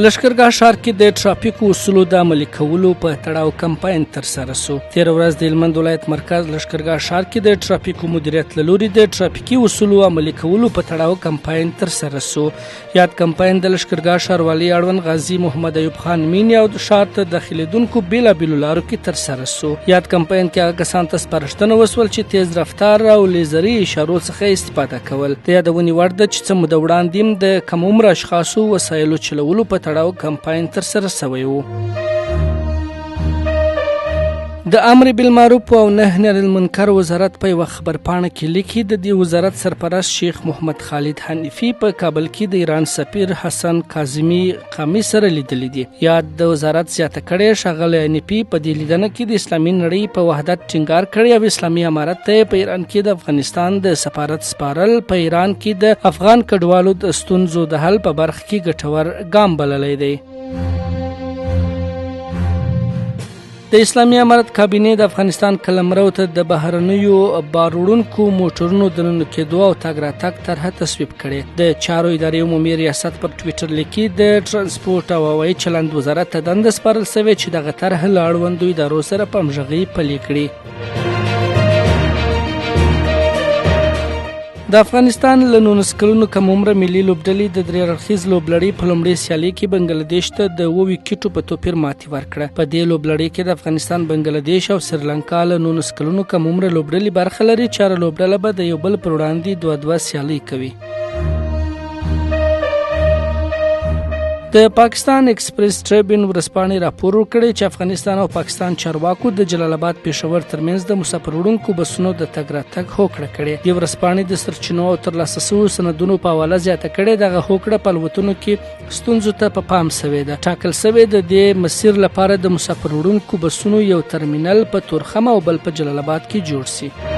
لښکرګاه ښار کې د ټرافیکو اصولو د عملي کولو په تړاو کمپاین ترسره سو. تېره ورځ د هلمند ولایت مرکز لښکرګاه ښار کې د ټرافیکو مدیریت له لوري د ټرافیکي اصولو عملي کولو په تړاو کمپاین ترسره سو. یاد کمپاین د لښکرګاه ښاروالۍ اړوند غازي محمد ایوب خان مینی او د ښار ته داخلېدونکو بېلابېلو لارو کې ترسره سو. یاد کمپاین کې هغه کسانو ته سپارښتنه وسول چې تیز رفتار او لیزري اشارو څخه استفاده کول. د یادونې وړ ده چې څه موده وړاندې د کم عمره اشخاصو وسایلو چلولو په تړاو کمپاین ترسره شوی و. د امر بالمعروف او نهی عن المنکر وزارت په یوه خبرپاڼه کې لیکي د دې وزارت سرپرست شیخ محمد خالد حنیفي په کابل کې د ایران سفیر حسن کاظمي قامی سره لیدلی دي. یاد د وزارت زیاته کړې ښاغلی حنیفي په دې لیدنه کې د اسلامي نړۍ په وحدت ټینګار کړی او اسلامي امارت ته په ایران کې د افغانستان د سفارت سپارل په ایران کې د افغان کډوالو د ستونزو د حل په برخه کې ګټور ګام بللی دی. د اسلامي امارت کابینې د افغانستان قلمرو ته د بهرنیو بار وړونکو موټرونو د ننوتو کېدو او تګ راتګ طرحه تصویب کړې. د چارو ادارې عمومي ریاست پر ټویټر لیکي د ترانسپورټ او هوایي چلند وزارت ته دنده سپارل شوې چې دغه طرحه له اړوندو ادارو سره په همغږۍ پلي کړي. د افغانستان له 19 کلونو کم عمره ملي لوبډلې د درې اړخیز لوبلړۍ په لومړۍ سیالۍ کې بنګلادیش ته د 7 ویکټو په توپیر ماتې ورکړه. په دې لوبلړۍ کې د افغانستان، بنګلادیش او سریلانکا له 19 کلونو کم عمره لوبډلې برخه لري چې هره لوبډله به د یو بل پر وړاندې 2-2 سیالۍ کوي. د پاکستان ایکسپریس ټریبیون ورځپاڼې راپور ورکړی چې افغانستان او پاکستان چارواکو د جلال آباد پېښور ترمنځ د مسافر وړونکو بسونو د تګ راتګ هوکړه کړې. دې ورځپاڼې د سرچینو او ترلاسه شویو سندونو په حواله زیاته کړې. دغه هوکړه په الوتنو کې ستونزو ته په پام شوې ده. ټاکل شوې د دې مسیر لپاره د مسافر وړونکو بسونو یو ترمینل په تورخم او بل په جلال آباد کې جوړ شي.